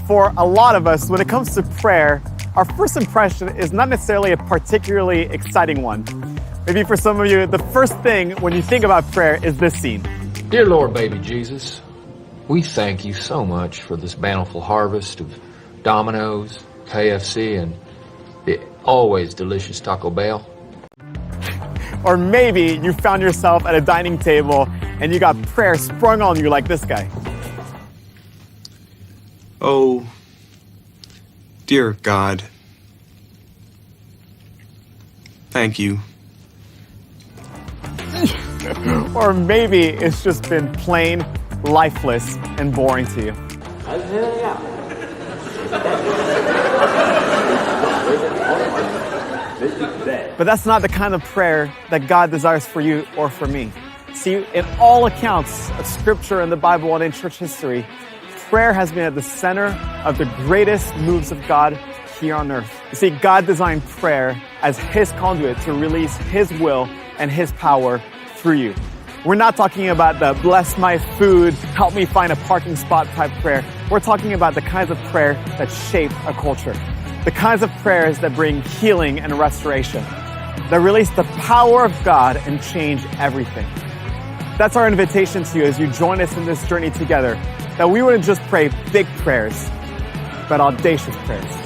for a lot of us, when it comes to prayer, our first impression is not necessarily a particularly exciting one. Maybe for some of you, the first thing when you think about prayer is this scene. Dear Lord, baby Jesus, we thank you so much for this bountiful harvest of Domino's, KFC, and the always delicious Taco Bell. Or maybe you found yourself at a dining table and you got prayer sprung on you like this guy. Oh, dear God, thank you. Or maybe it's just been plain lifeless and boring to you. But that's not the kind of prayer that God desires for you or for me. See, in all accounts of Scripture and the Bible and in church history, prayer has been at the center of the greatest moves of God here on earth. You see, God designed prayer as His conduit to release His will and His power through you. We're not talking about the bless my food, help me find a parking spot type prayer. We're talking about the kinds of prayer that shape a culture. The kinds of prayers that bring healing and restoration, that release the power of God and change everything. That's our invitation to you as you join us in this journey together, that we wouldn't just pray big prayers, but audacious prayers.